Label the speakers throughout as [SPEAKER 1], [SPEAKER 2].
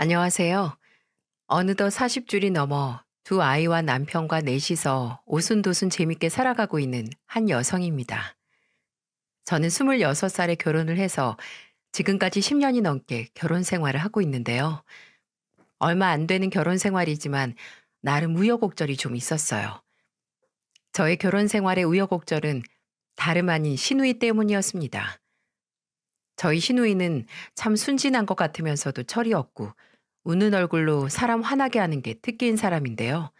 [SPEAKER 1] 안녕하세요. 어느덧 40줄이 넘어 두 아이와 남편과 넷이서 오순도순 재밌게 살아가고 있는 한 여성입니다. 저는 26살에 결혼을 해서 지금까지 10년이 넘게 결혼 생활을 하고 있는데요. 얼마 안 되는 결혼 생활이지만 나름 우여곡절이 좀 있었어요. 저의 결혼 생활의 우여곡절은 다름 아닌 시누이 때문이었습니다. 저희 시누이는 참 순진한 것 같으면서도 철이 없고 웃는 얼굴로 사람 화나게 하는 게 특기인 사람인데요.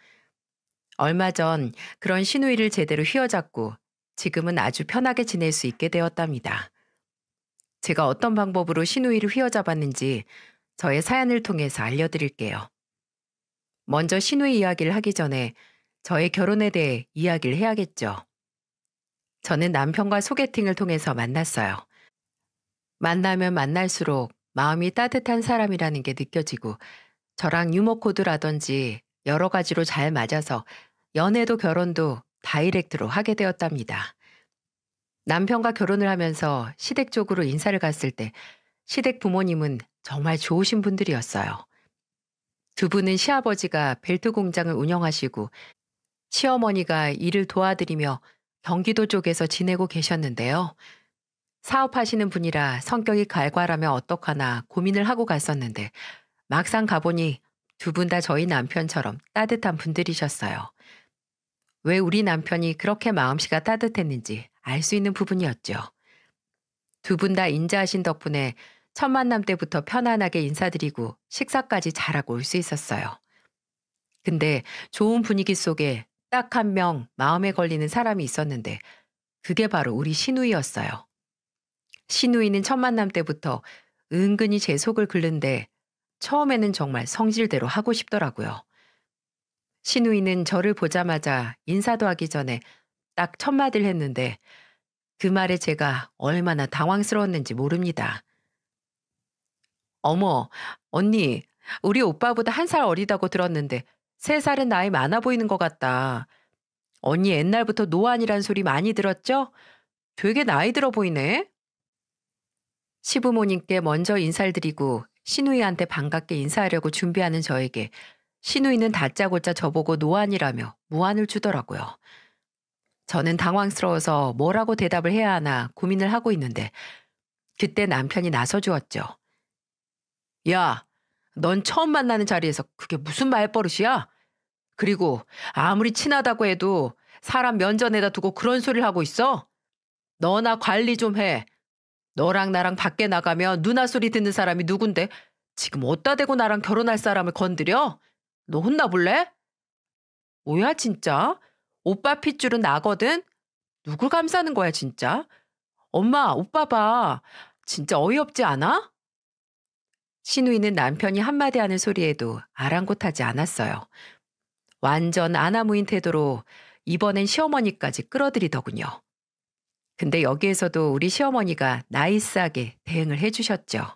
[SPEAKER 1] 얼마 전 그런 시누이를 제대로 휘어잡고 지금은 아주 편하게 지낼 수 있게 되었답니다. 제가 어떤 방법으로 시누이를 휘어잡았는지 저의 사연을 통해서 알려드릴게요. 먼저 시누이 이야기를 하기 전에 저의 결혼에 대해 이야기를 해야겠죠. 저는 남편과 소개팅을 통해서 만났어요. 만나면 만날수록 마음이 따뜻한 사람이라는 게 느껴지고 저랑 유머 코드라든지 여러 가지로 잘 맞아서 연애도 결혼도 다이렉트로 하게 되었답니다. 남편과 결혼을 하면서 시댁 쪽으로 인사를 갔을 때 시댁 부모님은 정말 좋으신 분들이었어요. 두 분은 시아버지가 벨트 공장을 운영하시고 시어머니가 일을 도와드리며 경기도 쪽에서 지내고 계셨는데요. 사업하시는 분이라 성격이 갈갈하면 어떡하나 고민을 하고 갔었는데 막상 가보니 두 분 다 저희 남편처럼 따뜻한 분들이셨어요. 왜 우리 남편이 그렇게 마음씨가 따뜻했는지 알 수 있는 부분이었죠. 두 분 다 인자하신 덕분에 첫 만남 때부터 편안하게 인사드리고 식사까지 잘하고 올 수 있었어요. 근데 좋은 분위기 속에 딱 한 명 마음에 걸리는 사람이 있었는데 그게 바로 우리 시누이였어요. 시누이는 첫 만남 때부터 은근히 제 속을 긁는데 처음에는 정말 성질대로 하고 싶더라고요. 시누이는 저를 보자마자 인사도 하기 전에 딱 첫 마디를 했는데 그 말에 제가 얼마나 당황스러웠는지 모릅니다. 어머, 언니, 우리 오빠보다 1살 어리다고 들었는데 3살은 나이 많아 보이는 것 같다. 언니 옛날부터 노안이란 소리 많이 들었죠? 되게 나이 들어 보이네. 시부모님께 먼저 인사를 드리고 시누이한테 반갑게 인사하려고 준비하는 저에게 시누이는 다짜고짜 저보고 노안이라며 무안을 주더라고요. 저는 당황스러워서 뭐라고 대답을 해야 하나 고민을 하고 있는데 그때 남편이 나서주었죠. 야, 넌 처음 만나는 자리에서 그게 무슨 말버릇이야? 그리고 아무리 친하다고 해도 사람 면전에다 두고 그런 소리를 하고 있어? 너나 관리 좀 해. 너랑 나랑 밖에 나가면 누나 소리 듣는 사람이 누군데 지금 어디다 대고 나랑 결혼할 사람을 건드려? 너 혼나볼래? 뭐야 진짜? 오빠 핏줄은 나거든? 누굴 감싸는 거야 진짜? 엄마, 오빠 봐. 진짜 어이없지 않아? 신우이는 남편이 한마디 하는 소리에도 아랑곳하지 않았어요. 완전 아나무인 태도로 이번엔 시어머니까지 끌어들이더군요. 근데 여기에서도 우리 시어머니가 나이스하게 대응을 해주셨죠.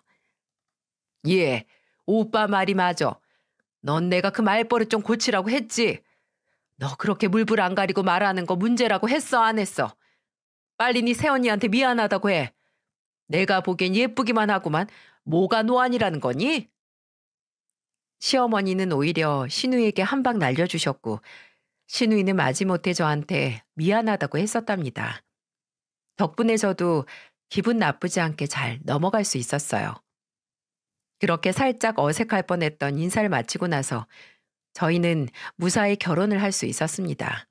[SPEAKER 1] 예, 오빠 말이 맞아. 넌 내가 그 말버릇 좀 고치라고 했지. 너 그렇게 물불 안 가리고 말하는 거 문제라고 했어, 안 했어? 빨리 네 새언니한테 미안하다고 해. 내가 보기엔 예쁘기만 하구만 뭐가 노안이라는 거니? 시어머니는 오히려 신우에게 한 방 날려주셨고 신우이는 마지못해 저한테 미안하다고 했었답니다. 덕분에 저도 기분 나쁘지 않게 잘 넘어갈 수 있었어요. 그렇게 살짝 어색할 뻔했던 인사를 마치고 나서 저희는 무사히 결혼을 할 수 있었습니다.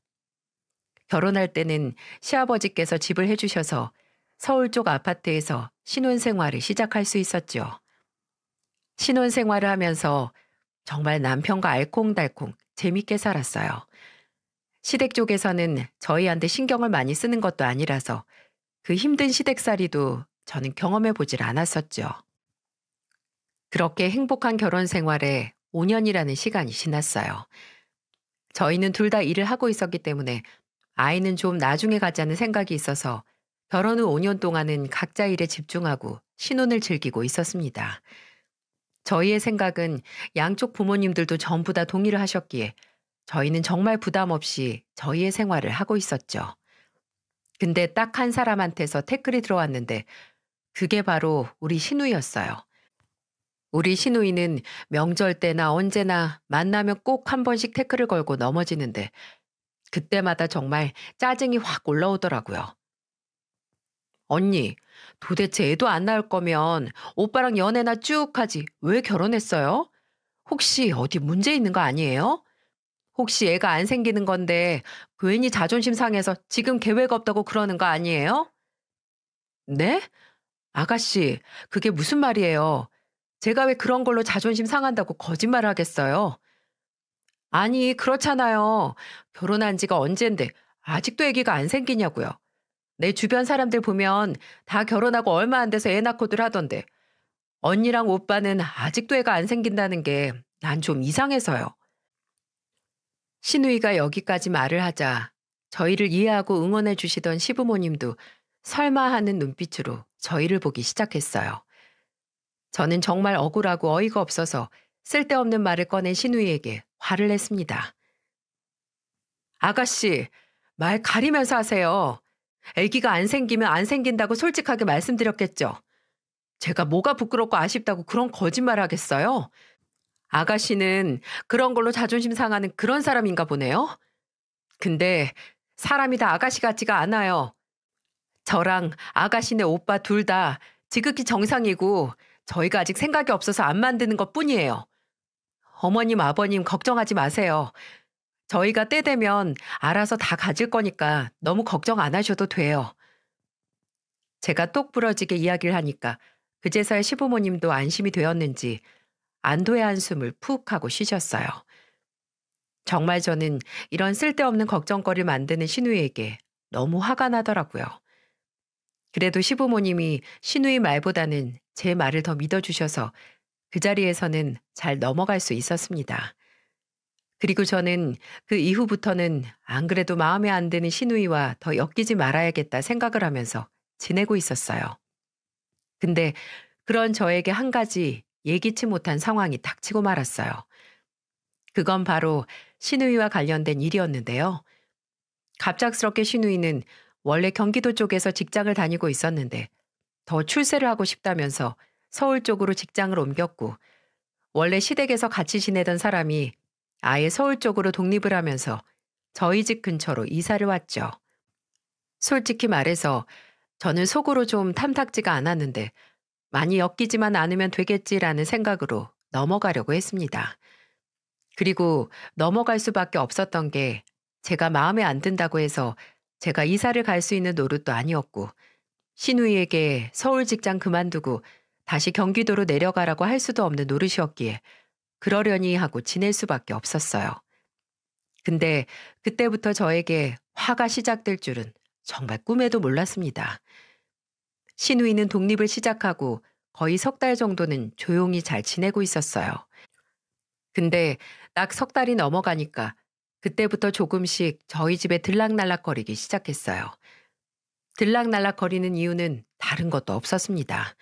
[SPEAKER 1] 결혼할 때는 시아버지께서 집을 해주셔서 서울 쪽 아파트에서 신혼생활을 시작할 수 있었죠. 신혼생활을 하면서 정말 남편과 알콩달콩 재밌게 살았어요. 시댁 쪽에서는 저희한테 신경을 많이 쓰는 것도 아니라서 그 힘든 시댁살이도 저는 경험해 보질 않았었죠. 그렇게 행복한 결혼 생활에 5년이라는 시간이 지났어요. 저희는 둘 다 일을 하고 있었기 때문에 아이는 좀 나중에 가자는 생각이 있어서 결혼 후 5년 동안은 각자 일에 집중하고 신혼을 즐기고 있었습니다. 저희의 생각은 양쪽 부모님들도 전부 다 동의를 하셨기에 저희는 정말 부담 없이 저희의 생활을 하고 있었죠. 근데 딱 한 사람한테서 태클이 들어왔는데 그게 바로 우리 신우였어요. 우리 시누이는 명절 때나 언제나 만나면 꼭 한 번씩 태클을 걸고 넘어지는데 그때마다 정말 짜증이 확 올라오더라고요. 언니, 도대체 애도 안 낳을 거면 오빠랑 연애나 쭉 하지 왜 결혼했어요? 혹시 어디 문제 있는 거 아니에요? 혹시 애가 안 생기는 건데 괜히 자존심 상해서 지금 계획 없다고 그러는 거 아니에요? 네? 아가씨, 그게 무슨 말이에요? 제가 왜 그런 걸로 자존심 상한다고 거짓말을 하겠어요? 아니, 그렇잖아요. 결혼한 지가 언젠데 아직도 아기가 안 생기냐고요. 내 주변 사람들 보면 다 결혼하고 얼마 안 돼서 애 낳고들 하던데 언니랑 오빠는 아직도 애가 안 생긴다는 게 난 좀 이상해서요. 시누이가 여기까지 말을 하자 저희를 이해하고 응원해 주시던 시부모님도 설마 하는 눈빛으로 저희를 보기 시작했어요. 저는 정말 억울하고 어이가 없어서 쓸데없는 말을 꺼낸 시누이에게 화를 냈습니다. 아가씨, 말 가리면서 하세요. 아기가 안 생기면 안 생긴다고 솔직하게 말씀드렸겠죠. 제가 뭐가 부끄럽고 아쉽다고 그런 거짓말 하겠어요? 아가씨는 그런 걸로 자존심 상하는 그런 사람인가 보네요. 근데 사람이 다 아가씨 같지가 않아요. 저랑 아가씨네 오빠 둘 다 지극히 정상이고 저희가 아직 생각이 없어서 안 만드는 것 뿐이에요. 어머님, 아버님 걱정하지 마세요. 저희가 때 되면 알아서 다 가질 거니까 너무 걱정 안 하셔도 돼요. 제가 똑 부러지게 이야기를 하니까 그제서야 시부모님도 안심이 되었는지 안도의 한숨을 푹 하고 쉬셨어요. 정말 저는 이런 쓸데없는 걱정거리를 만드는 시누이에게 너무 화가 나더라고요. 그래도 시부모님이 시누이 말보다는 제 말을 더 믿어주셔서 그 자리에서는 잘 넘어갈 수 있었습니다. 그리고 저는 그 이후부터는 안 그래도 마음에 안 드는 시누이와 더 엮이지 말아야겠다 생각을 하면서 지내고 있었어요. 근데 그런 저에게 한 가지 예기치 못한 상황이 닥치고 말았어요. 그건 바로 시누이와 관련된 일이었는데요. 갑작스럽게 시누이는 원래 경기도 쪽에서 직장을 다니고 있었는데 더 출세를 하고 싶다면서 서울 쪽으로 직장을 옮겼고 원래 시댁에서 같이 지내던 사람이 아예 서울 쪽으로 독립을 하면서 저희 집 근처로 이사를 왔죠. 솔직히 말해서 저는 속으로 좀 탐탁지가 않았는데 많이 엮이지만 않으면 되겠지라는 생각으로 넘어가려고 했습니다. 그리고 넘어갈 수밖에 없었던 게 제가 마음에 안 든다고 해서 제가 이사를 갈 수 있는 노릇도 아니었고 시누이에게 서울 직장 그만두고 다시 경기도로 내려가라고 할 수도 없는 노릇이었기에 그러려니 하고 지낼 수밖에 없었어요. 근데 그때부터 저에게 화가 시작될 줄은 정말 꿈에도 몰랐습니다. 시누이는 독립을 시작하고 거의 석 달 정도는 조용히 잘 지내고 있었어요. 근데 딱 석 달이 넘어가니까 그때부터 조금씩 저희 집에 들락날락거리기 시작했어요. 들락날락거리는 이유는 다른 것도 없었습니다.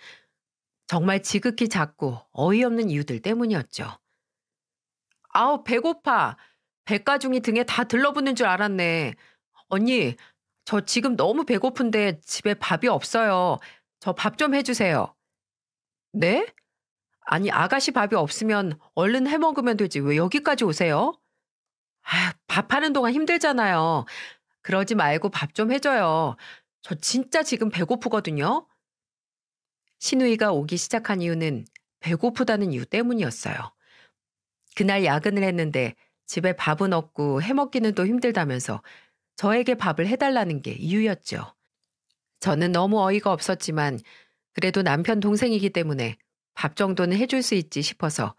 [SPEAKER 1] 정말 지극히 작고 어이없는 이유들 때문이었죠. 아우, 배고파. 백가중이 등에 다 들러붙는 줄 알았네. 언니, 저 지금 너무 배고픈데 집에 밥이 없어요. 저 밥 좀 해주세요. 네? 아니, 아가씨 밥이 없으면 얼른 해 먹으면 되지. 왜 여기까지 오세요? 아, 밥하는 동안 힘들잖아요. 그러지 말고 밥 좀 해줘요. 저 진짜 지금 배고프거든요. 시누이가 오기 시작한 이유는 배고프다는 이유 때문이었어요. 그날 야근을 했는데 집에 밥은 없고 해먹기는 또 힘들다면서 저에게 밥을 해달라는 게 이유였죠. 저는 너무 어이가 없었지만 그래도 남편 동생이기 때문에 밥 정도는 해줄 수 있지 싶어서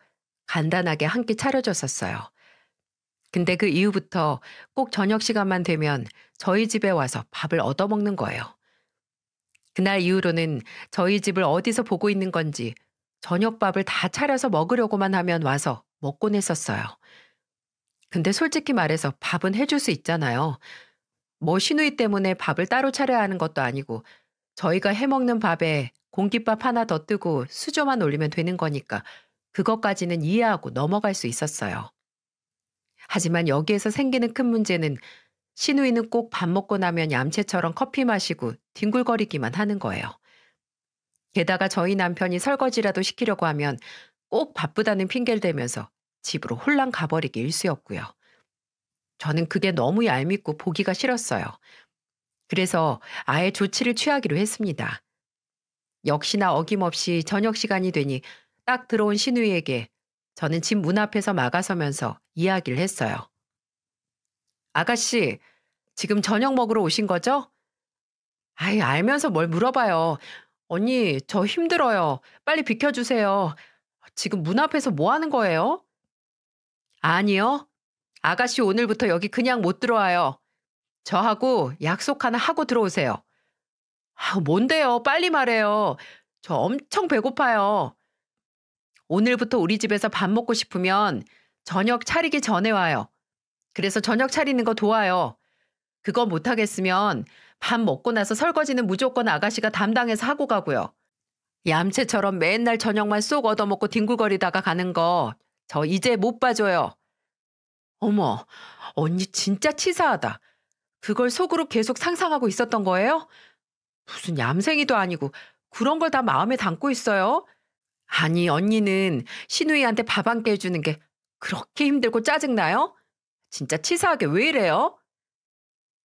[SPEAKER 1] 간단하게 한 끼 차려줬었어요. 근데 그 이후부터 꼭 저녁 시간만 되면 저희 집에 와서 밥을 얻어먹는 거예요. 그날 이후로는 저희 집을 어디서 보고 있는 건지 저녁밥을 다 차려서 먹으려고만 하면 와서 먹곤 했었어요. 근데 솔직히 말해서 밥은 해줄 수 있잖아요. 뭐 시누이 때문에 밥을 따로 차려야 하는 것도 아니고 저희가 해먹는 밥에 공깃밥 하나 더 뜨고 수저만 올리면 되는 거니까 그것까지는 이해하고 넘어갈 수 있었어요. 하지만 여기에서 생기는 큰 문제는 시누이는 꼭 밥 먹고 나면 얌체처럼 커피 마시고 뒹굴거리기만 하는 거예요. 게다가 저희 남편이 설거지라도 시키려고 하면 꼭 바쁘다는 핑계를 대면서 집으로 홀랑 가버리기 일쑤였고요. 저는 그게 너무 얄밉고 보기가 싫었어요. 그래서 아예 조치를 취하기로 했습니다. 역시나 어김없이 저녁 시간이 되니 딱 들어온 신우이에게 저는 집 문 앞에서 막아서면서 이야기를 했어요. 아가씨, 지금 저녁 먹으러 오신 거죠? 아이, 알면서 뭘 물어봐요. 언니, 저 힘들어요. 빨리 비켜주세요. 지금 문 앞에서 뭐 하는 거예요? 아니요. 아가씨 오늘부터 여기 그냥 못 들어와요. 저하고 약속 하나 하고 들어오세요. 아, 뭔데요? 빨리 말해요. 저 엄청 배고파요. 오늘부터 우리 집에서 밥 먹고 싶으면 저녁 차리기 전에 와요. 그래서 저녁 차리는 거 도와요. 그거 못하겠으면 밥 먹고 나서 설거지는 무조건 아가씨가 담당해서 하고 가고요. 얌체처럼 맨날 저녁만 쏙 얻어먹고 뒹굴거리다가 가는 거 저 이제 못 봐줘요. 어머, 언니 진짜 치사하다. 그걸 속으로 계속 상상하고 있었던 거예요? 무슨 얌생이도 아니고 그런 걸 다 마음에 담고 있어요? 아니, 언니는 신우이한테 밥 한 끼 해주는 게 그렇게 힘들고 짜증나요? 진짜 치사하게 왜 이래요?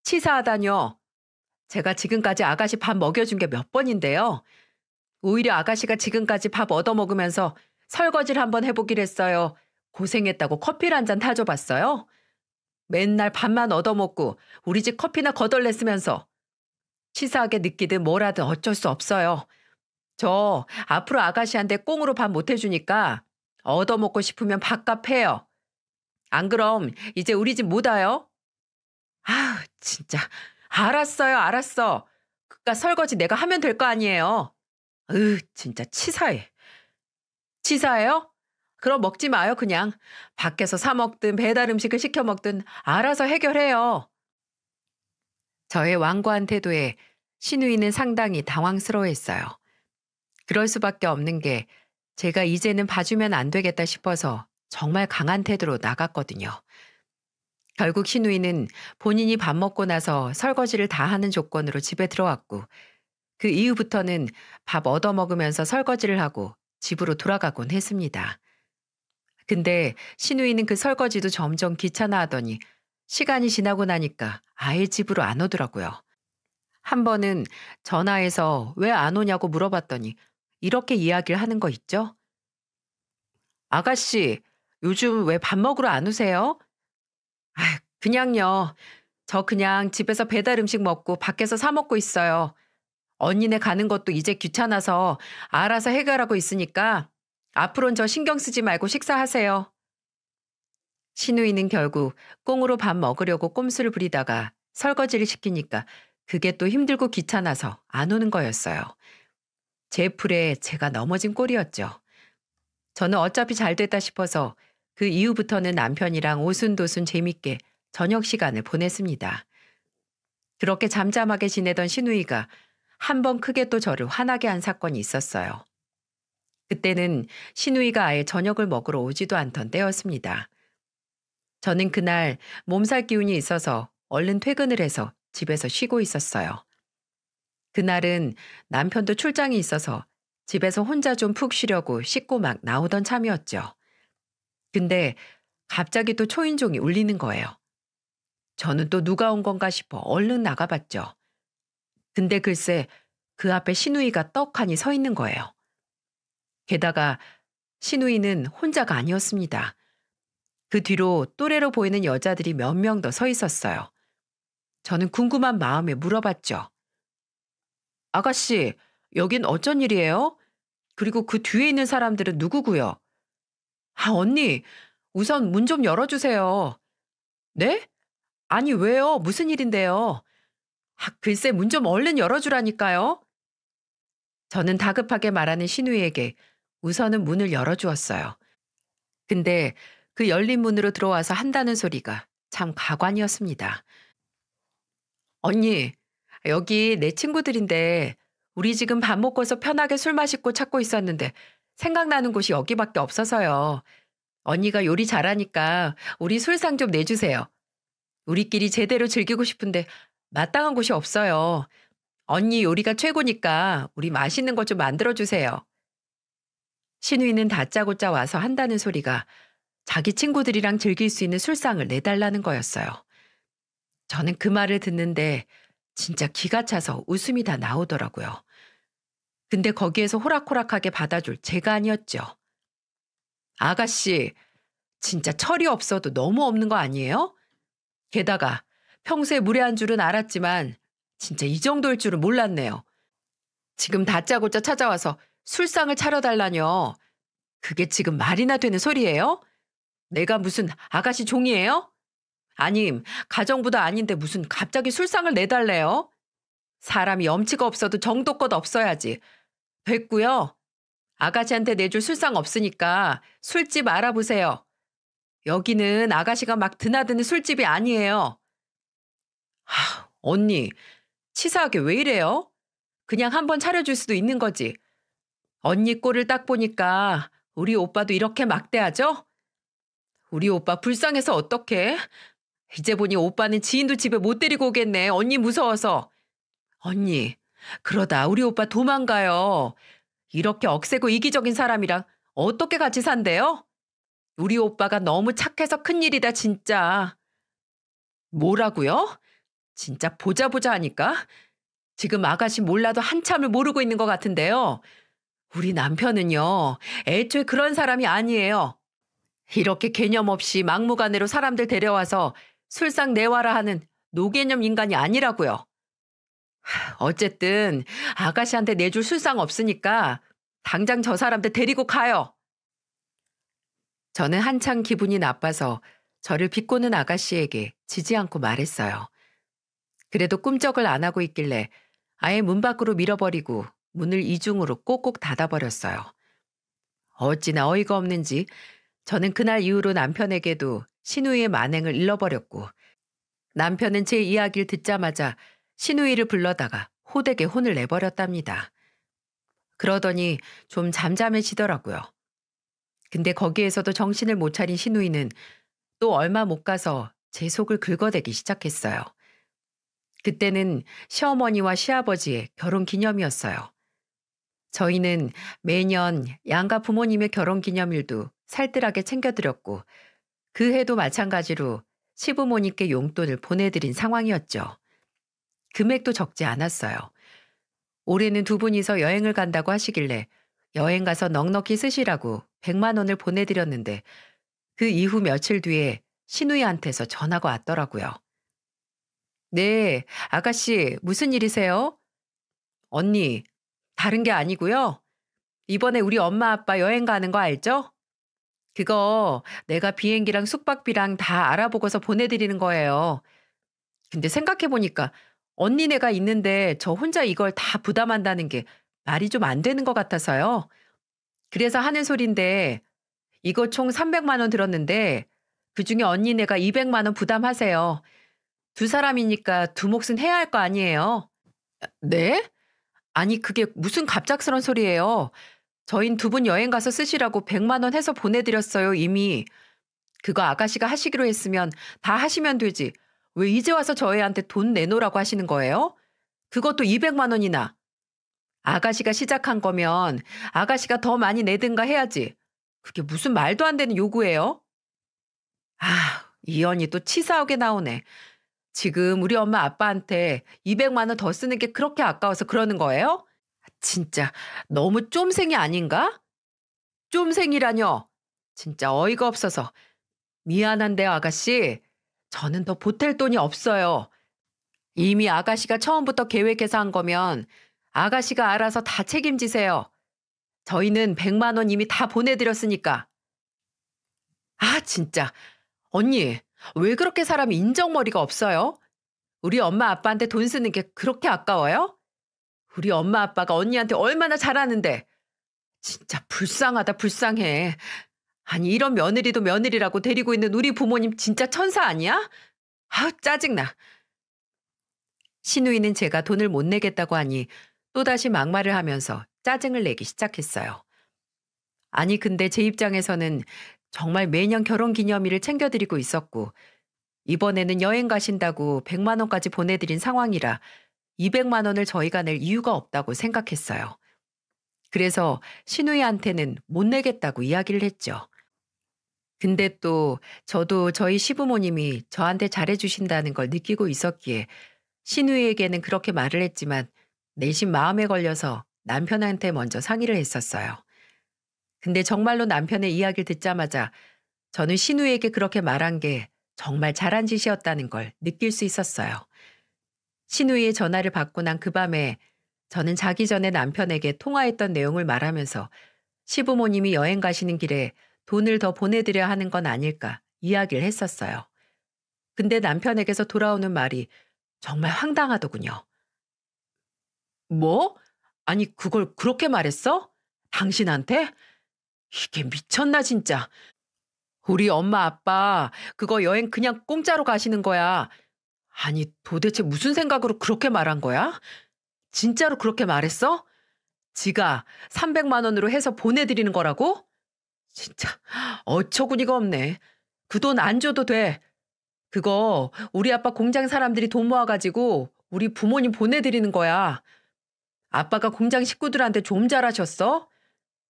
[SPEAKER 1] 치사하다뇨. 제가 지금까지 아가씨 밥 먹여준 게 몇 번인데요. 오히려 아가씨가 지금까지 밥 얻어먹으면서 설거지를 한번 해보기로 했어요. 고생했다고 커피를 한 잔 타줘봤어요? 맨날 밥만 얻어먹고 우리 집 커피나 거덜냈으면서 치사하게 느끼든 뭐라든 어쩔 수 없어요. 저 앞으로 아가씨한테 꽁으로 밥 못 해주니까 얻어먹고 싶으면 밥값 해요. 안 그럼 이제 우리 집 못 와요? 아, 진짜. 알았어요, 알았어. 그깟 설거지 내가 하면 될 거 아니에요. 진짜 치사해. 치사해요? 그럼 먹지 마요, 그냥. 밖에서 사 먹든 배달 음식을 시켜 먹든 알아서 해결해요. 저의 완고한 태도에 신우이는 상당히 당황스러워했어요. 그럴 수밖에 없는 게 제가 이제는 봐주면 안 되겠다 싶어서 정말 강한 태도로 나갔거든요. 결국 신우이는 본인이 밥 먹고 나서 설거지를 다 하는 조건으로 집에 들어왔고 그 이후부터는 밥 얻어먹으면서 설거지를 하고 집으로 돌아가곤 했습니다. 근데 신우이는 그 설거지도 점점 귀찮아하더니 시간이 지나고 나니까 아예 집으로 안 오더라고요. 한 번은 전화해서 왜 안 오냐고 물어봤더니 이렇게 이야기를 하는 거 있죠? 아가씨, 요즘 왜 밥 먹으러 안 오세요? 아, 그냥요. 저 그냥 집에서 배달 음식 먹고 밖에서 사 먹고 있어요. 언니네 가는 것도 이제 귀찮아서 알아서 해결하고 있으니까 앞으로는 저 신경 쓰지 말고 식사하세요. 신우이는 결국 꽁으로 밥 먹으려고 꼼수를 부리다가 설거지를 시키니까 그게 또 힘들고 귀찮아서 안 오는 거였어요. 제 풀에 제가 넘어진 꼴이었죠. 저는 어차피 잘 됐다 싶어서 그 이후부터는 남편이랑 오순도순 재밌게 저녁 시간을 보냈습니다. 그렇게 잠잠하게 지내던 신우이가 한 번 크게 또 저를 화나게 한 사건이 있었어요. 그때는 신우이가 아예 저녁을 먹으러 오지도 않던 때였습니다. 저는 그날 몸살 기운이 있어서 얼른 퇴근을 해서 집에서 쉬고 있었어요. 그날은 남편도 출장이 있어서 집에서 혼자 좀 푹 쉬려고 씻고 막 나오던 참이었죠. 근데 갑자기 또 초인종이 울리는 거예요. 저는 또 누가 온 건가 싶어 얼른 나가봤죠. 근데 글쎄 그 앞에 신우이가 떡하니 서 있는 거예요. 게다가 신우이는 혼자가 아니었습니다. 그 뒤로 또래로 보이는 여자들이 몇 명 더 서 있었어요. 저는 궁금한 마음에 물어봤죠. 아가씨, 여긴 어쩐 일이에요? 그리고 그 뒤에 있는 사람들은 누구고요? 아, 언니, 우선 문 좀 열어주세요. 네? 아니, 왜요? 무슨 일인데요? 아, 글쎄 문 좀 얼른 열어주라니까요. 저는 다급하게 말하는 신우이에게 우선은 문을 열어주었어요. 근데 그 열린 문으로 들어와서 한다는 소리가 참 가관이었습니다. 언니, 여기 내 친구들인데 우리 지금 밥 먹고서 편하게 술 마시고 찾고 있었는데 생각나는 곳이 여기밖에 없어서요. 언니가 요리 잘하니까 우리 술상 좀 내주세요. 우리끼리 제대로 즐기고 싶은데 마땅한 곳이 없어요. 언니 요리가 최고니까 우리 맛있는 것 좀 만들어 주세요. 신우이는 다짜고짜 와서 한다는 소리가 자기 친구들이랑 즐길 수 있는 술상을 내달라는 거였어요. 저는 그 말을 듣는데 진짜 기가 차서 웃음이 다 나오더라고요. 근데 거기에서 호락호락하게 받아줄 제가 아니었죠. 아가씨, 진짜 철이 없어도 너무 없는 거 아니에요? 게다가 평소에 무례한 줄은 알았지만 진짜 이 정도일 줄은 몰랐네요. 지금 다짜고짜 찾아와서 술상을 차려달라뇨. 그게 지금 말이나 되는 소리예요? 내가 무슨 아가씨 종이에요? 아님, 가정부도 아닌데 무슨 갑자기 술상을 내달래요? 사람이 염치가 없어도 정도껏 없어야지. 됐고요. 아가씨한테 내줄 술상 없으니까 술집 알아보세요. 여기는 아가씨가 막 드나드는 술집이 아니에요. 언니, 치사하게 왜 이래요? 그냥 한번 차려줄 수도 있는 거지. 언니 꼴을 딱 보니까 우리 오빠도 이렇게 막대하죠? 우리 오빠 불쌍해서 어떡해? 이제 보니 오빠는 지인도 집에 못 데리고 오겠네. 언니 무서워서. 언니, 그러다 우리 오빠 도망가요. 이렇게 억세고 이기적인 사람이랑 어떻게 같이 산대요? 우리 오빠가 너무 착해서 큰일이다, 진짜. 뭐라고요? 진짜 보자 보자 하니까? 지금 아가씨 몰라도 한참을 모르고 있는 것 같은데요. 우리 남편은요, 애초에 그런 사람이 아니에요. 이렇게 개념 없이 막무가내로 사람들 데려와서 술상 내와라 하는 노개념 인간이 아니라고요. 어쨌든 아가씨한테 내줄 술상 없으니까 당장 저 사람들 데리고 가요. 저는 한창 기분이 나빠서 저를 비꼬는 아가씨에게 지지 않고 말했어요. 그래도 꿈쩍을 안 하고 있길래 아예 문 밖으로 밀어버리고 문을 이중으로 꼭꼭 닫아버렸어요. 어찌나 어이가 없는지 저는 그날 이후로 남편에게도 신우이의 만행을 일러버렸고 남편은 제 이야기를 듣자마자 신우이를 불러다가 호되게 혼을 내버렸답니다. 그러더니 좀 잠잠해지더라고요. 근데 거기에서도 정신을 못 차린 신우이는 또 얼마 못 가서 제 속을 긁어대기 시작했어요. 그때는 시어머니와 시아버지의 결혼 기념이었어요. 저희는 매년 양가 부모님의 결혼 기념일도 살뜰하게 챙겨드렸고 그 해도 마찬가지로 시부모님께 용돈을 보내드린 상황이었죠. 금액도 적지 않았어요. 올해는 두 분이서 여행을 간다고 하시길래 여행 가서 넉넉히 쓰시라고 100만 원을 보내드렸는데 그 이후 며칠 뒤에 신우이한테서 전화가 왔더라고요. 네, 아가씨 무슨 일이세요? 언니, 다른 게 아니고요. 이번에 우리 엄마 아빠 여행 가는 거 알죠? 그거 내가 비행기랑 숙박비랑 다 알아보고서 보내드리는 거예요. 근데 생각해보니까 언니네가 있는데 저 혼자 이걸 다 부담한다는 게 말이 좀 안 되는 것 같아서요. 그래서 하는 소린데 이거 총 300만 원 들었는데 그중에 언니네가 200만 원 부담하세요. 두 사람이니까 두 몫은 해야 할 거 아니에요. 네? 아니 그게 무슨 갑작스런 소리예요. 저흰 두 분 여행 가서 쓰시라고 100만 원 해서 보내드렸어요 이미. 그거 아가씨가 하시기로 했으면 다 하시면 되지. 왜 이제 와서 저희한테 돈 내놓으라고 하시는 거예요? 그것도 200만 원이나. 아가씨가 시작한 거면 아가씨가 더 많이 내든가 해야지. 그게 무슨 말도 안 되는 요구예요? 이 언니 또 치사하게 나오네. 지금 우리 엄마 아빠한테 200만 원 더 쓰는 게 그렇게 아까워서 그러는 거예요? 진짜 너무 쫌생이 아닌가? 쫌생이라뇨. 진짜 어이가 없어서. 미안한데요, 아가씨. 저는 더 보탤 돈이 없어요. 이미 아가씨가 처음부터 계획해서 한 거면 아가씨가 알아서 다 책임지세요. 저희는 100만 원 이미 다 보내드렸으니까. 진짜. 언니, 왜 그렇게 사람이 인정머리가 없어요? 우리 엄마 아빠한테 돈 쓰는 게 그렇게 아까워요? 우리 엄마 아빠가 언니한테 얼마나 잘하는데. 진짜 불쌍하다 불쌍해. 아니 이런 며느리도 며느리라고 데리고 있는 우리 부모님 진짜 천사 아니야? 짜증나. 신우이는 제가 돈을 못 내겠다고 하니 또다시 막말을 하면서 짜증을 내기 시작했어요. 아니 근데 제 입장에서는 정말 매년 결혼기념일을 챙겨드리고 있었고 이번에는 여행 가신다고 100만 원까지 보내드린 상황이라 200만 원을 저희가 낼 이유가 없다고 생각했어요. 그래서 신우이한테는 못 내겠다고 이야기를 했죠. 근데 또 저도 저희 시부모님이 저한테 잘해주신다는 걸 느끼고 있었기에 신우이에게는 그렇게 말을 했지만 내심 마음에 걸려서 남편한테 먼저 상의를 했었어요. 근데 정말로 남편의 이야기를 듣자마자 저는 신우이에게 그렇게 말한 게 정말 잘한 짓이었다는 걸 느낄 수 있었어요. 신우이의 전화를 받고 난 그 밤에 저는 자기 전에 남편에게 통화했던 내용을 말하면서 시부모님이 여행 가시는 길에 돈을 더 보내드려야 하는 건 아닐까 이야기를 했었어요. 근데 남편에게서 돌아오는 말이 정말 황당하더군요. 뭐? 아니, 그걸 그렇게 말했어? 당신한테? 이게 미쳤나, 진짜. 우리 엄마, 아빠, 그거 여행 그냥 공짜로 가시는 거야. 아니, 도대체 무슨 생각으로 그렇게 말한 거야? 진짜로 그렇게 말했어? 지가 300만 원으로 해서 보내드리는 거라고? 진짜 어처구니가 없네. 그 돈 안 줘도 돼. 그거 우리 아빠 공장 사람들이 돈 모아가지고 우리 부모님 보내드리는 거야. 아빠가 공장 식구들한테 좀 잘하셨어?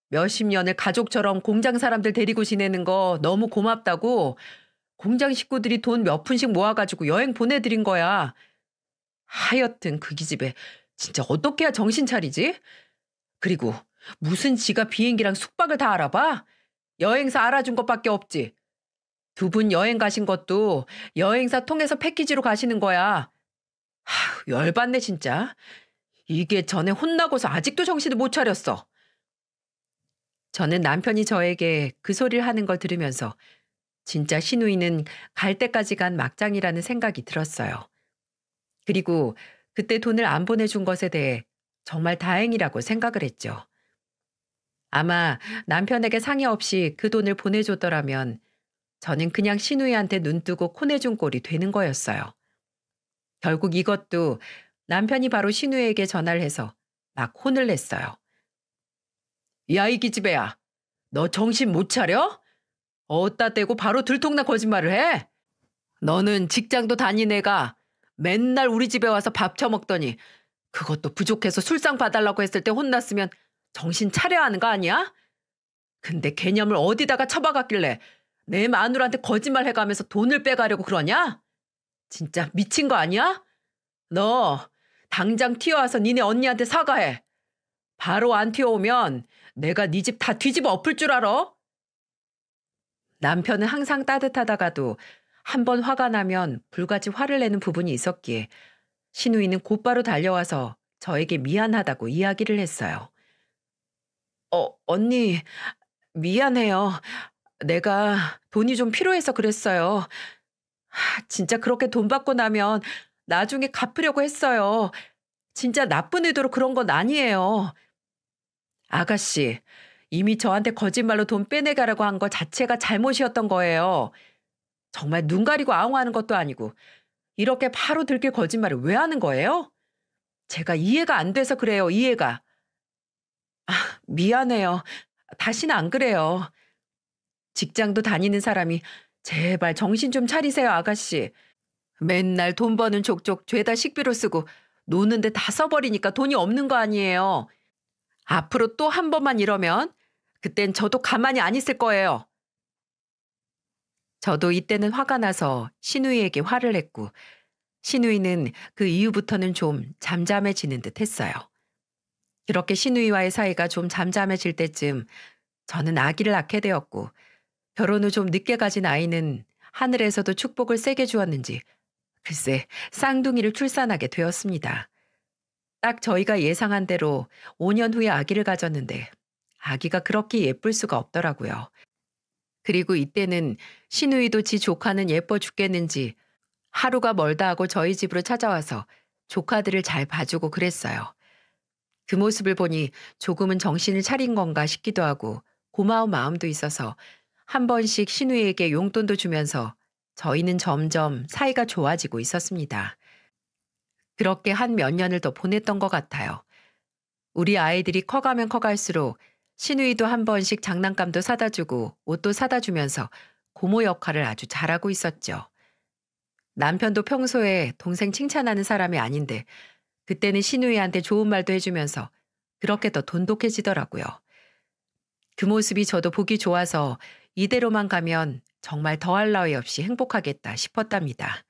[SPEAKER 1] 몇십 년을 가족처럼 공장 사람들 데리고 지내는 거 너무 고맙다고 공장 식구들이 돈 몇 푼씩 모아가지고 여행 보내드린 거야. 하여튼 그 기집애 진짜 어떻게 해야 정신 차리지? 그리고 무슨 지가 비행기랑 숙박을 다 알아봐? 여행사 알아준 것밖에 없지. 두 분 여행 가신 것도 여행사 통해서 패키지로 가시는 거야. 열받네 진짜. 이게 전에 혼나고서 아직도 정신을 못 차렸어. 저는 남편이 저에게 그 소리를 하는 걸 들으면서 진짜 신우이는 갈 때까지 간 막장이라는 생각이 들었어요. 그리고 그때 돈을 안 보내준 것에 대해 정말 다행이라고 생각을 했죠. 아마 남편에게 상의 없이 그 돈을 보내줬더라면 저는 그냥 신우이한테 눈뜨고 코내준 꼴이 되는 거였어요. 결국 이것도 남편이 바로 신우이에게 전화를 해서 막 혼을 냈어요. 야, 이 기집애야. 너 정신 못 차려? 어따 대고 바로 들통난 거짓말을 해? 너는 직장도 다닌 애가 맨날 우리 집에 와서 밥 처먹더니 그것도 부족해서 술상 봐달라고 했을 때 혼났으면 정신 차려야 하는 거 아니야? 근데 개념을 어디다가 처박았길래 내 마누라한테 거짓말 해가면서 돈을 빼가려고 그러냐? 진짜 미친 거 아니야? 너 당장 튀어와서 니네 언니한테 사과해. 바로 안 튀어오면 내가 네 집 다 뒤집어 엎을 줄 알아? 남편은 항상 따뜻하다가도 한 번 화가 나면 불같이 화를 내는 부분이 있었기에 신우이는 곧바로 달려와서 저에게 미안하다고 이야기를 했어요. 언니, 미안해요. 내가 돈이 좀 필요해서 그랬어요. 진짜 그렇게 돈 받고 나면 나중에 갚으려고 했어요. 진짜 나쁜 의도로 그런 건 아니에요. 아가씨, 이미 저한테 거짓말로 돈 빼내가라고 한 거 자체가 잘못이었던 거예요. 정말 눈 가리고 아웅하는 것도 아니고 이렇게 바로 들킬 거짓말을 왜 하는 거예요? 제가 이해가 안 돼서 그래요, 이해가. 미안해요. 다시는 안 그래요. 직장도 다니는 사람이 제발 정신 좀 차리세요, 아가씨. 맨날 돈 버는 족족 죄다 식비로 쓰고 노는데 다 써버리니까 돈이 없는 거 아니에요. 앞으로 또 한 번만 이러면 그땐 저도 가만히 안 있을 거예요. 저도 이때는 화가 나서 신우이에게 화를 냈고 신우이는 그 이후부터는 좀 잠잠해지는 듯 했어요. 그렇게 신우이와의 사이가 좀 잠잠해질 때쯤 저는 아기를 낳게 되었고 결혼 후 좀 늦게 가진 아이는 하늘에서도 축복을 세게 주었는지 글쎄 쌍둥이를 출산하게 되었습니다. 딱 저희가 예상한 대로 5년 후에 아기를 가졌는데 아기가 그렇게 예쁠 수가 없더라고요. 그리고 이때는 신우이도 지 조카는 예뻐 죽겠는지 하루가 멀다 하고 저희 집으로 찾아와서 조카들을 잘 봐주고 그랬어요. 그 모습을 보니 조금은 정신을 차린 건가 싶기도 하고 고마운 마음도 있어서 한 번씩 신우이에게 용돈도 주면서 저희는 점점 사이가 좋아지고 있었습니다. 그렇게 한 몇 년을 더 보냈던 것 같아요. 우리 아이들이 커가면 커갈수록 신우이도 한 번씩 장난감도 사다 주고 옷도 사다 주면서 고모 역할을 아주 잘하고 있었죠. 남편도 평소에 동생 칭찬하는 사람이 아닌데 그때는 신우이한테 좋은 말도 해주면서 그렇게 더 돈독해지더라고요. 그 모습이 저도 보기 좋아서 이대로만 가면 정말 더할 나위 없이 행복하겠다 싶었답니다.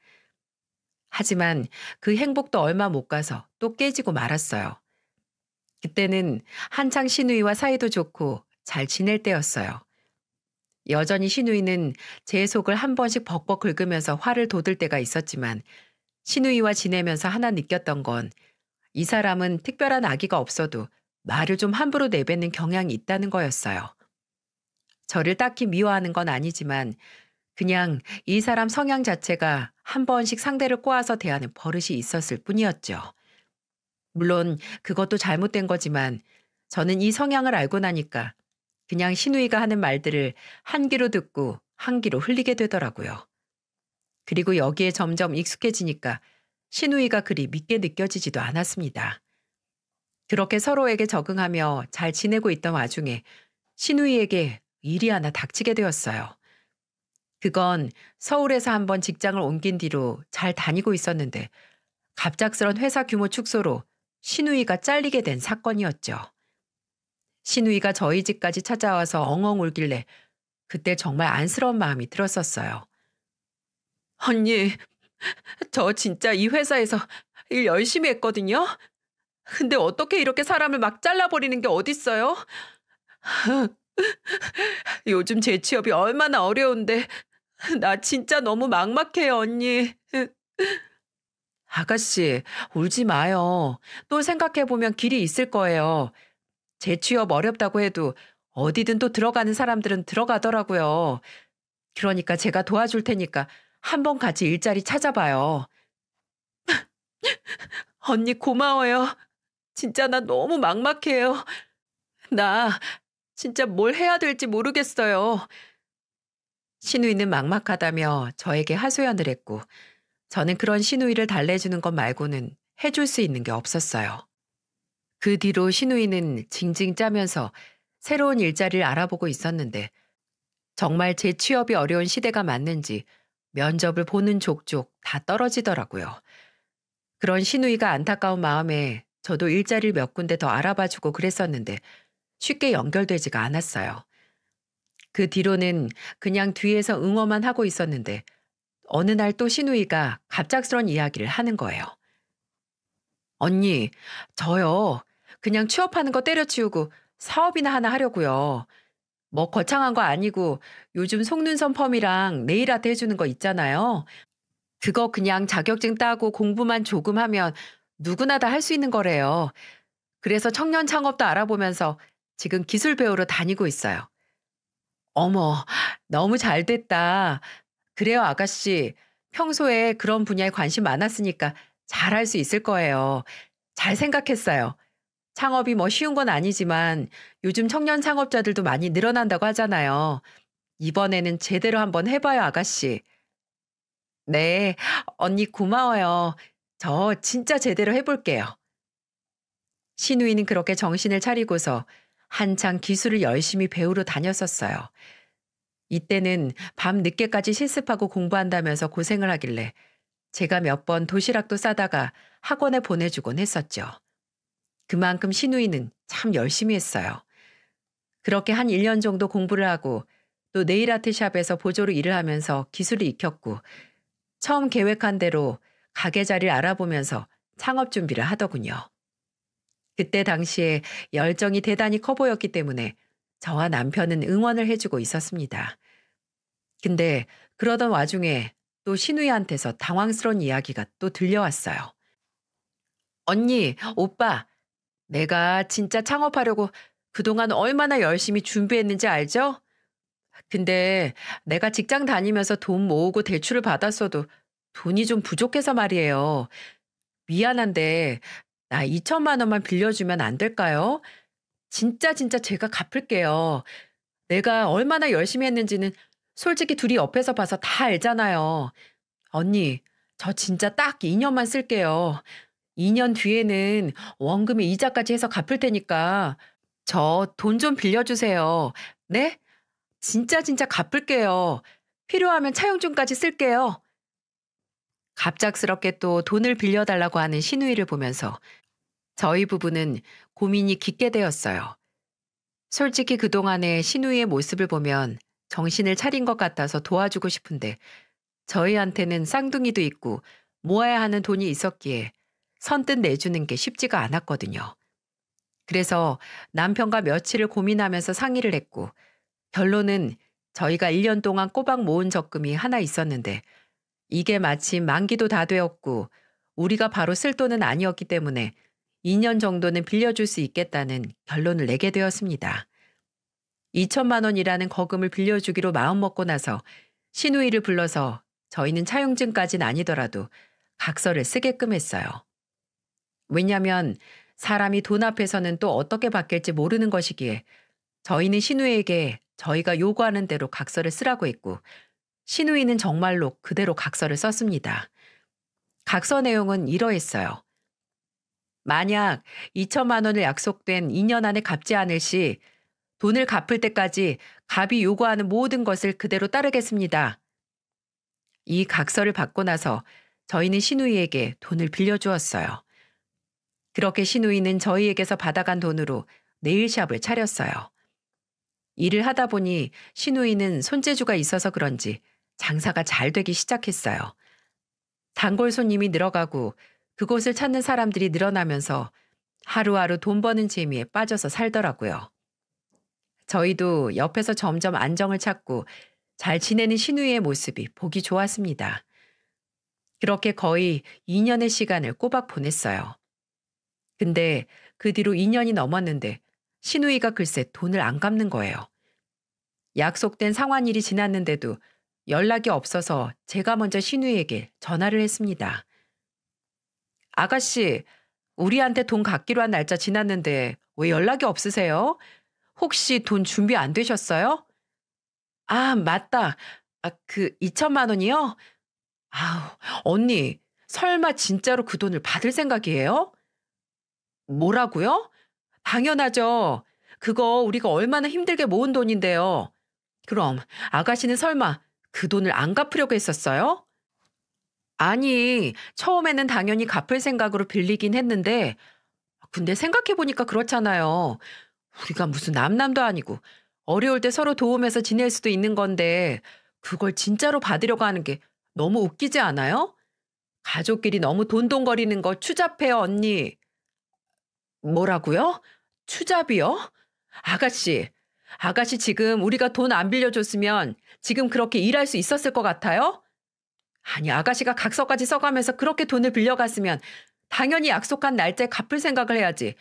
[SPEAKER 1] 하지만 그 행복도 얼마 못 가서 또 깨지고 말았어요. 그때는 한창 시누이와 사이도 좋고 잘 지낼 때였어요. 여전히 시누이는 제 속을 한 번씩 벅벅 긁으면서 화를 돋을 때가 있었지만 시누이와 지내면서 하나 느꼈던 건 이 사람은 특별한 악의가 없어도 말을 좀 함부로 내뱉는 경향이 있다는 거였어요. 저를 딱히 미워하는 건 아니지만 그냥 이 사람 성향 자체가 한 번씩 상대를 꼬아서 대하는 버릇이 있었을 뿐이었죠. 물론 그것도 잘못된 거지만 저는 이 성향을 알고 나니까 그냥 시누이가 하는 말들을 한 귀로 듣고 한 귀로 흘리게 되더라고요. 그리고 여기에 점점 익숙해지니까 시누이가 그리 믿게 느껴지지도 않았습니다. 그렇게 서로에게 적응하며 잘 지내고 있던 와중에 시누이에게 일이 하나 닥치게 되었어요. 그건 서울에서 한번 직장을 옮긴 뒤로 잘 다니고 있었는데 갑작스런 회사 규모 축소로 시누이가 잘리게 된 사건이었죠. 시누이가 저희 집까지 찾아와서 엉엉 울길래 그때 정말 안쓰러운 마음이 들었었어요. 언니, 저 진짜 이 회사에서 일 열심히 했거든요. 근데 어떻게 이렇게 사람을 막 잘라버리는 게 어딨어요? 요즘 제 취업이 얼마나 어려운데 나 진짜 너무 막막해요, 언니. 아가씨, 울지 마요. 또 생각해보면 길이 있을 거예요. 재취업 어렵다고 해도 어디든 또 들어가는 사람들은 들어가더라고요. 그러니까 제가 도와줄 테니까 한번 같이 일자리 찾아봐요. 언니 고마워요. 진짜 나 너무 막막해요. 나 진짜 뭘 해야 될지 모르겠어요. 시누이는 막막하다며 저에게 하소연을 했고 저는 그런 시누이를 달래주는 것 말고는 해줄 수 있는 게 없었어요. 그 뒤로 시누이는 징징 짜면서 새로운 일자리를 알아보고 있었는데 정말 제 취업이 어려운 시대가 맞는지 면접을 보는 족족 다 떨어지더라고요. 그런 시누이가 안타까운 마음에 저도 일자리를 몇 군데 더 알아봐주고 그랬었는데 쉽게 연결되지가 않았어요. 그 뒤로는 그냥 뒤에서 응원만 하고 있었는데 어느 날 또 시누이가 갑작스런 이야기를 하는 거예요. 언니, 저요. 그냥 취업하는 거 때려치우고 사업이나 하나 하려고요. 뭐 거창한 거 아니고 요즘 속눈썹 펌이랑 네일 아트 해주는 거 있잖아요. 그거 그냥 자격증 따고 공부만 조금 하면 누구나 다 할 수 있는 거래요. 그래서 청년 창업도 알아보면서 지금 기술 배우러 다니고 있어요. 어머, 너무 잘 됐다. 그래요, 아가씨. 평소에 그런 분야에 관심 많았으니까 잘할 수 있을 거예요. 잘 생각했어요. 창업이 뭐 쉬운 건 아니지만 요즘 청년 창업자들도 많이 늘어난다고 하잖아요. 이번에는 제대로 한번 해봐요, 아가씨. 네, 언니 고마워요. 저 진짜 제대로 해볼게요. 신우이는 그렇게 정신을 차리고서 한창 기술을 열심히 배우러 다녔었어요. 이때는 밤 늦게까지 실습하고 공부한다면서 고생을 하길래 제가 몇 번 도시락도 싸다가 학원에 보내주곤 했었죠. 그만큼 신우이는 참 열심히 했어요. 그렇게 한 1년 정도 공부를 하고 또 네일아트 샵에서 보조로 일을 하면서 기술을 익혔고 처음 계획한 대로 가게 자리를 알아보면서 창업 준비를 하더군요. 그때 당시에 열정이 대단히 커 보였기 때문에 저와 남편은 응원을 해주고 있었습니다. 근데 그러던 와중에 또 신우이한테서 당황스러운 이야기가 또 들려왔어요. 언니, 오빠, 내가 진짜 창업하려고 그동안 얼마나 열심히 준비했는지 알죠? 근데 내가 직장 다니면서 돈 모으고 대출을 받았어도 돈이 좀 부족해서 말이에요. 미안한데 나 2천만 원만 빌려주면 안 될까요? 진짜 제가 갚을게요. 내가 얼마나 열심히 했는지는 솔직히 둘이 옆에서 봐서 다 알잖아요. 언니, 저 진짜 딱 2년만 쓸게요. 2년 뒤에는 원금에 이자까지 해서 갚을 테니까 저 돈 좀 빌려주세요. 네? 진짜 갚을게요. 필요하면 차용증까지 쓸게요. 갑작스럽게 또 돈을 빌려달라고 하는 시누이를 보면서 저희 부부는 고민이 깊게 되었어요. 솔직히 그동안의 신우이의 모습을 보면 정신을 차린 것 같아서 도와주고 싶은데 저희한테는 쌍둥이도 있고 모아야 하는 돈이 있었기에 선뜻 내주는 게 쉽지가 않았거든요. 그래서 남편과 며칠을 고민하면서 상의를 했고 결론은 저희가 1년 동안 꼬박 모은 적금이 하나 있었는데 이게 마침 만기도 다 되었고 우리가 바로 쓸 돈은 아니었기 때문에 2년 정도는 빌려줄 수 있겠다는 결론을 내게 되었습니다. 2천만 원이라는 거금을 빌려주기로 마음먹고 나서 신우이를 불러서 저희는 차용증까진 아니더라도 각서를 쓰게끔 했어요. 왜냐하면 사람이 돈 앞에서는 또 어떻게 바뀔지 모르는 것이기에 저희는 신우이에게 저희가 요구하는 대로 각서를 쓰라고 했고 신우이는 정말로 그대로 각서를 썼습니다. 각서 내용은 이러했어요. 만약 2천만 원을 약속된 2년 안에 갚지 않을 시 돈을 갚을 때까지 갑이 요구하는 모든 것을 그대로 따르겠습니다. 이 각서를 받고 나서 저희는 신우이에게 돈을 빌려주었어요. 그렇게 신우이는 저희에게서 받아간 돈으로 네일샵을 차렸어요. 일을 하다 보니 신우이는 손재주가 있어서 그런지 장사가 잘 되기 시작했어요. 단골 손님이 늘어가고 그곳을 찾는 사람들이 늘어나면서 하루하루 돈 버는 재미에 빠져서 살더라고요. 저희도 옆에서 점점 안정을 찾고 잘 지내는 신우이의 모습이 보기 좋았습니다. 그렇게 거의 2년의 시간을 꼬박 보냈어요. 근데 그 뒤로 2년이 넘었는데 신우이가 글쎄 돈을 안 갚는 거예요. 약속된 상환일이 지났는데도 연락이 없어서 제가 먼저 신우이에게 전화를 했습니다. 아가씨, 우리한테 돈 갚기로 한 날짜 지났는데 왜 연락이 없으세요? 혹시 돈 준비 안 되셨어요? 아, 맞다. 그 2천만 원이요? 아우, 언니, 설마 진짜로 그 돈을 받을 생각이에요? 뭐라고요? 당연하죠. 그거 우리가 얼마나 힘들게 모은 돈인데요. 그럼 아가씨는 설마 그 돈을 안 갚으려고 했었어요? 아니, 처음에는 당연히 갚을 생각으로 빌리긴 했는데, 근데 생각해보니까 그렇잖아요. 우리가 무슨 남남도 아니고, 어려울 때 서로 도우면서 지낼 수도 있는 건데, 그걸 진짜로 받으려고 하는 게 너무 웃기지 않아요? 가족끼리 너무 돈돈거리는 거 추잡해요, 언니. 뭐라고요? 추잡이요? 아가씨, 아가씨 지금 우리가 돈 안 빌려줬으면 지금 그렇게 일할 수 있었을 것 같아요? 아니, 아가씨가 각서까지 써가면서 그렇게 돈을 빌려갔으면 당연히 약속한 날짜에 갚을 생각을 해야지.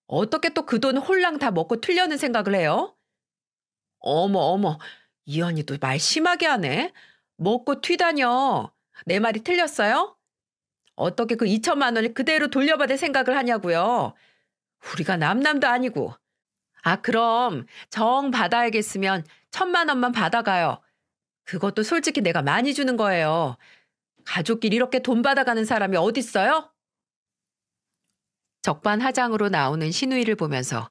[SPEAKER 1] 어떻게 또 그 돈 홀랑 다 먹고 튀려는 생각을 해요? 어머, 어머, 이 언니도 말 심하게 하네. 먹고 튀다녀. 내 말이 틀렸어요? 어떻게 그 2천만 원을 그대로 돌려받을 생각을 하냐고요. 우리가 남남도 아니고. 아, 그럼 정 받아야겠으면 1천만 원만 받아가요. 그것도 솔직히 내가 많이 주는 거예요. 가족끼리 이렇게 돈 받아가는 사람이 어딨어요? 적반하장으로 나오는 신우이를 보면서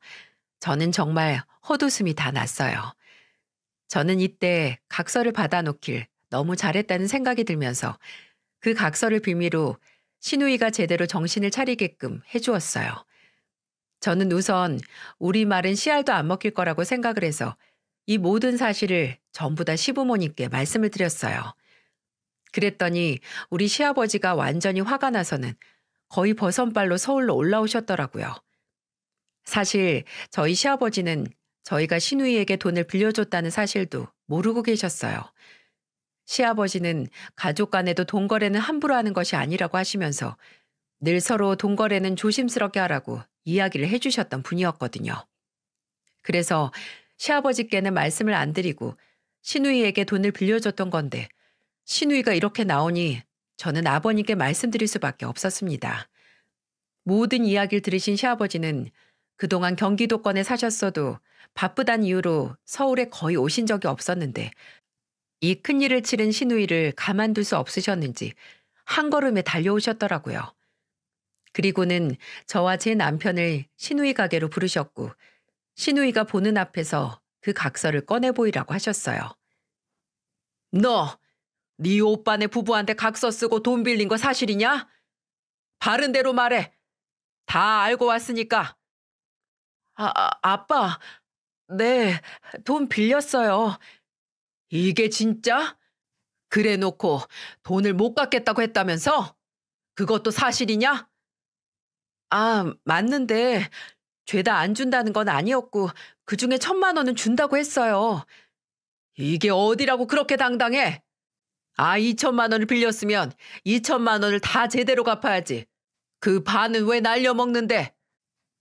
[SPEAKER 1] 저는 정말 헛웃음이 다 났어요. 저는 이때 각서를 받아놓길 너무 잘했다는 생각이 들면서 그 각서를 빌미로 신우이가 제대로 정신을 차리게끔 해주었어요. 저는 우선 우리 말은 씨알도 안 먹힐 거라고 생각을 해서 이 모든 사실을 전부 다 시부모님께 말씀을 드렸어요. 그랬더니 우리 시아버지가 완전히 화가 나서는 거의 버선발로 서울로 올라오셨더라고요. 사실 저희 시아버지는 저희가 신우이에게 돈을 빌려줬다는 사실도 모르고 계셨어요. 시아버지는 가족 간에도 돈 거래는 함부로 하는 것이 아니라고 하시면서 늘 서로 돈 거래는 조심스럽게 하라고 이야기를 해주셨던 분이었거든요. 그래서 시아버지께는 말씀을 안 드리고 신우이에게 돈을 빌려줬던 건데 신우이가 이렇게 나오니 저는 아버님께 말씀드릴 수밖에 없었습니다. 모든 이야기를 들으신 시아버지는 그동안 경기도권에 사셨어도 바쁘단 이유로 서울에 거의 오신 적이 없었는데 이 큰일을 치른 신우이를 가만둘 수 없으셨는지 한 걸음에 달려오셨더라고요. 그리고는 저와 제 남편을 신우이 가게로 부르셨고 신우이가 보는 앞에서 그 각서를 꺼내 보이라고 하셨어요. 너, 네 오빠네 부부한테 각서 쓰고 돈 빌린 거 사실이냐? 바른 대로 말해. 다 알고 왔으니까. 아빠, 네, 돈 빌렸어요. 이게 진짜? 그래 놓고 돈을 못 갚겠다고 했다면서? 그것도 사실이냐? 맞는데 죄다 안 준다는 건 아니었고 그중에 1,000만 원은 준다고 했어요. 이게 어디라고 그렇게 당당해? 2천만 원을 빌렸으면 2천만 원을 다 제대로 갚아야지. 그 반은 왜 날려먹는데?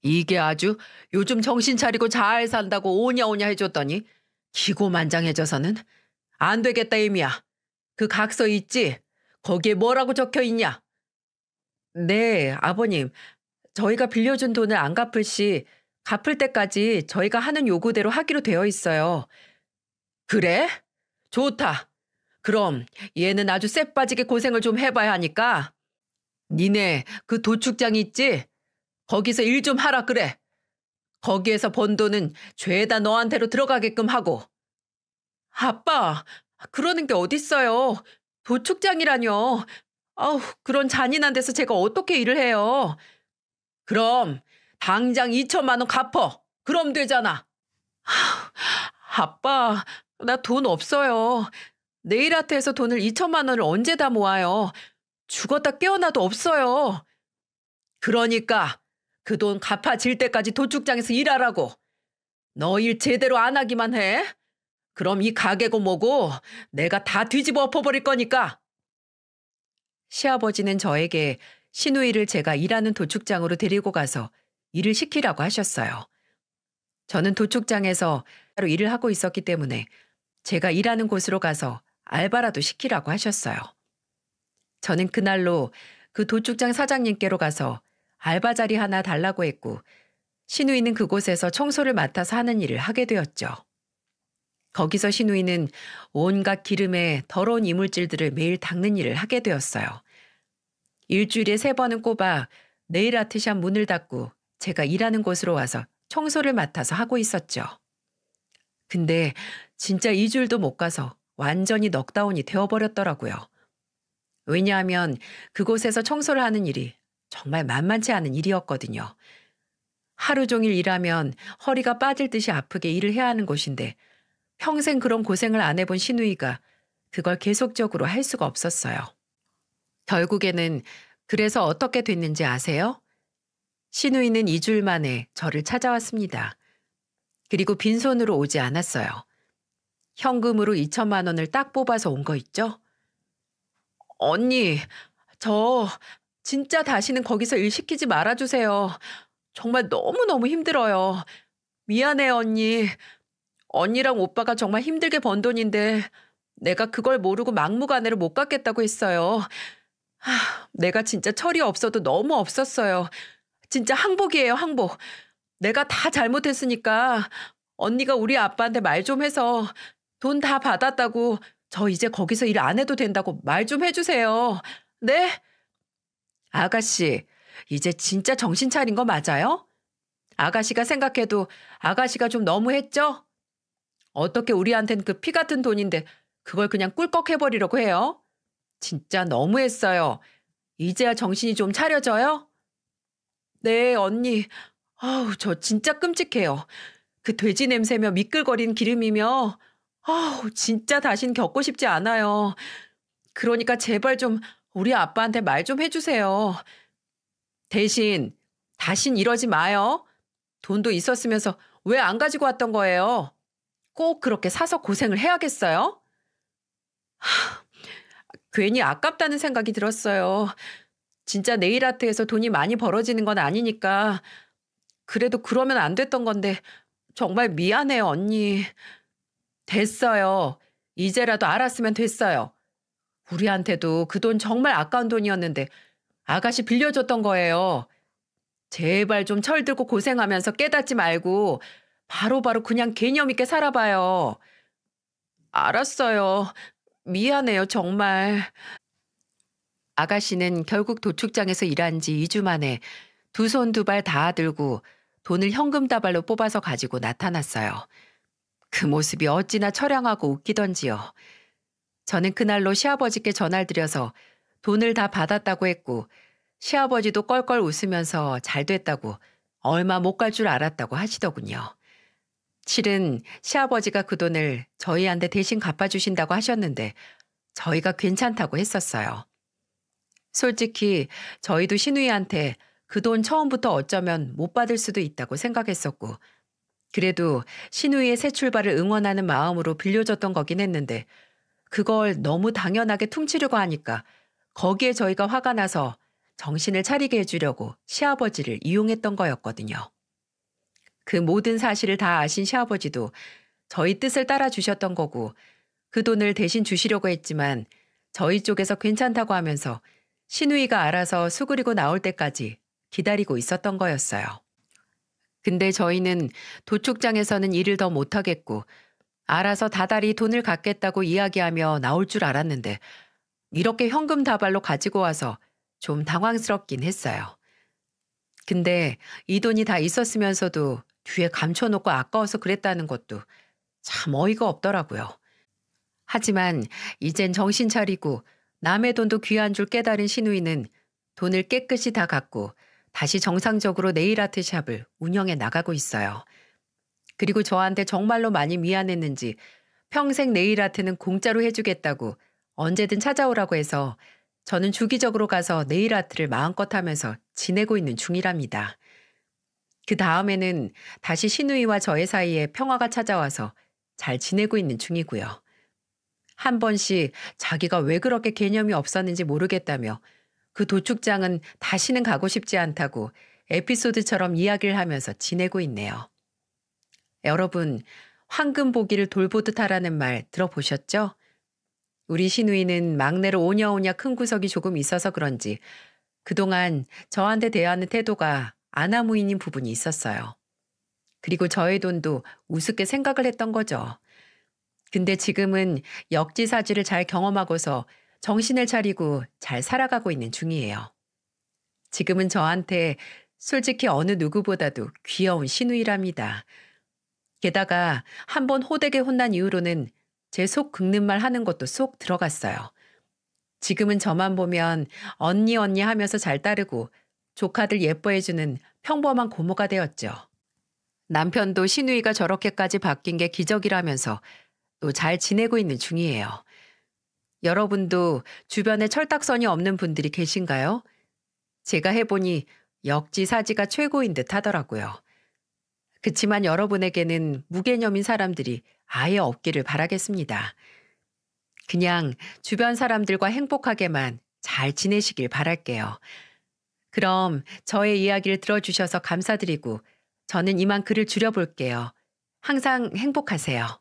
[SPEAKER 1] 이게 아주 요즘 정신 차리고 잘 산다고 오냐오냐 해줬더니 기고만장해져서는 안 되겠다 이미야. 그 각서 있지? 거기에 뭐라고 적혀 있냐? 네, 아버님. 저희가 빌려준 돈을 안 갚을 시 갚을 때까지 저희가 하는 요구대로 하기로 되어 있어요. 그래? 좋다. 그럼 얘는 아주 쎄 빠지게 고생을 좀 해봐야 하니까 니네 그 도축장 있지? 거기서 일 좀 하라 그래. 거기에서 번 돈은 죄다 너한테로 들어가게끔 하고. 아빠, 그러는 게 어딨어요. 도축장이라뇨. 아우, 그런 잔인한 데서 제가 어떻게 일을 해요. 그럼 당장 2천만 원 갚어. 그럼 되잖아. 아빠, 나 돈 없어요. 네일아트에서 돈을 2천만 원을 언제 다 모아요. 죽었다 깨어나도 없어요. 그러니까 그 돈 갚아질 때까지 도축장에서 일하라고. 너 일 제대로 안 하기만 해. 그럼 이 가게고 뭐고 내가 다 뒤집어 엎어버릴 거니까. 시아버지는 저에게 시누이를 제가 일하는 도축장으로 데리고 가서 일을 시키라고 하셨어요. 저는 도축장에서 따로 일을 하고 있었기 때문에 제가 일하는 곳으로 가서 알바라도 시키라고 하셨어요. 저는 그날로 그 도축장 사장님께로 가서 알바 자리 하나 달라고 했고 시누이는 그곳에서 청소를 맡아서 하는 일을 하게 되었죠. 거기서 시누이는 온갖 기름에 더러운 이물질들을 매일 닦는 일을 하게 되었어요. 일주일에 3번은 꼽아 네일 아트샵 문을 닫고 제가 일하는 곳으로 와서 청소를 맡아서 하고 있었죠. 근데 진짜 2주일도 못 가서 완전히 넉다운이 되어버렸더라고요. 왜냐하면 그곳에서 청소를 하는 일이 정말 만만치 않은 일이었거든요. 하루 종일 일하면 허리가 빠질 듯이 아프게 일을 해야 하는 곳인데 평생 그런 고생을 안 해본 시누이가 그걸 계속적으로 할 수가 없었어요. 결국에는 그래서 어떻게 됐는지 아세요? 시누이는 2주일 만에 저를 찾아왔습니다. 그리고 빈손으로 오지 않았어요. 현금으로 2천만 원을 딱 뽑아서 온 거 있죠? 언니, 저 진짜 다시는 거기서 일 시키지 말아주세요. 정말 너무너무 힘들어요. 미안해요, 언니. 언니랑 오빠가 정말 힘들게 번 돈인데 내가 그걸 모르고 막무가내로 못 갚겠다고 했어요. 내가 진짜 철이 없어도 너무 없었어요. 진짜 항복이에요, 항복. 내가 다 잘못했으니까 언니가 우리 아빠한테 말 좀 해서 돈 다 받았다고 저 이제 거기서 일 안 해도 된다고 말 좀 해주세요. 네? 아가씨, 이제 진짜 정신 차린 거 맞아요? 아가씨가 생각해도 아가씨가 좀 너무했죠? 어떻게 우리한텐 그 피 같은 돈인데 그걸 그냥 꿀꺽 해버리려고 해요? 진짜 너무했어요. 이제야 정신이 좀 차려져요? 네, 언니. 아우, 저 진짜 끔찍해요. 그 돼지 냄새며 미끌거리는 기름이며, 아우, 진짜 다신 겪고 싶지 않아요. 그러니까 제발 좀 우리 아빠한테 말 좀 해주세요. 대신, 다신 이러지 마요. 돈도 있었으면서 왜 안 가지고 왔던 거예요? 꼭 그렇게 사서 고생을 해야겠어요? 괜히 아깝다는 생각이 들었어요. 진짜 네일아트에서 돈이 많이 벌어지는 건 아니니까. 그래도 그러면 안 됐던 건데 정말 미안해요, 언니. 됐어요. 이제라도 알았으면 됐어요. 우리한테도 그 돈 정말 아까운 돈이었는데 아가씨 빌려줬던 거예요. 제발 좀 철들고 고생하면서 깨닫지 말고 바로바로 그냥 개념 있게 살아봐요. 알았어요. 미안해요, 정말. 아가씨는 결국 도축장에서 일한 지 2주 만에 두 손 두 발 다 들고 돈을 현금 다발로 뽑아서 가지고 나타났어요. 그 모습이 어찌나 처량하고 웃기던지요. 저는 그날로 시아버지께 전화를 드려서 돈을 다 받았다고 했고 시아버지도 껄껄 웃으면서 잘 됐다고 얼마 못 갈 줄 알았다고 하시더군요. 실은 시아버지가 그 돈을 저희한테 대신 갚아주신다고 하셨는데 저희가 괜찮다고 했었어요. 솔직히 저희도 신우이한테 그 돈 처음부터 어쩌면 못 받을 수도 있다고 생각했었고 그래도 신우이의 새 출발을 응원하는 마음으로 빌려줬던 거긴 했는데 그걸 너무 당연하게 퉁치려고 하니까 거기에 저희가 화가 나서 정신을 차리게 해주려고 시아버지를 이용했던 거였거든요. 그 모든 사실을 다 아신 시아버지도 저희 뜻을 따라 주셨던 거고 그 돈을 대신 주시려고 했지만 저희 쪽에서 괜찮다고 하면서 신우이가 알아서 수그리고 나올 때까지 기다리고 있었던 거였어요. 근데 저희는 도축장에서는 일을 더 못하겠고 알아서 다달이 돈을 갚겠다고 이야기하며 나올 줄 알았는데 이렇게 현금 다발로 가지고 와서 좀 당황스럽긴 했어요. 근데 이 돈이 다 있었으면서도 뒤에 감춰놓고 아까워서 그랬다는 것도 참 어이가 없더라고요. 하지만 이젠 정신 차리고 남의 돈도 귀한 줄 깨달은 신우이는 돈을 깨끗이 다 갚고 다시 정상적으로 네일아트 샵을 운영해 나가고 있어요. 그리고 저한테 정말로 많이 미안했는지 평생 네일아트는 공짜로 해주겠다고 언제든 찾아오라고 해서 저는 주기적으로 가서 네일아트를 마음껏 하면서 지내고 있는 중이랍니다. 그 다음에는 다시 신우이와 저의 사이에 평화가 찾아와서 잘 지내고 있는 중이고요. 한 번씩 자기가 왜 그렇게 개념이 없었는지 모르겠다며 그 도축장은 다시는 가고 싶지 않다고 에피소드처럼 이야기를 하면서 지내고 있네요. 여러분, 황금 보기를 돌보듯 하라는 말 들어보셨죠? 우리 신우이는 막내로 오냐오냐 큰 구석이 조금 있어서 그런지 그동안 저한테 대하는 태도가 아나무인인 부분이 있었어요. 그리고 저의 돈도 우습게 생각을 했던 거죠. 근데 지금은 역지사지를 잘 경험하고서 정신을 차리고 잘 살아가고 있는 중이에요. 지금은 저한테 솔직히 어느 누구보다도 귀여운 신우이랍니다. 게다가 한 번 호되게 혼난 이후로는 제 속 긁는 말 하는 것도 쏙 들어갔어요. 지금은 저만 보면 언니 언니 하면서 잘 따르고 조카들 예뻐해주는 평범한 고모가 되었죠. 남편도 신우이가 저렇게까지 바뀐 게 기적이라면서 또 잘 지내고 있는 중이에요. 여러분도 주변에 철딱선이 없는 분들이 계신가요? 제가 해보니 역지사지가 최고인 듯 하더라고요. 그치만 여러분에게는 무개념인 사람들이 아예 없기를 바라겠습니다. 그냥 주변 사람들과 행복하게만 잘 지내시길 바랄게요. 그럼 저의 이야기를 들어주셔서 감사드리고 저는 이만 글을 줄여볼게요. 항상 행복하세요.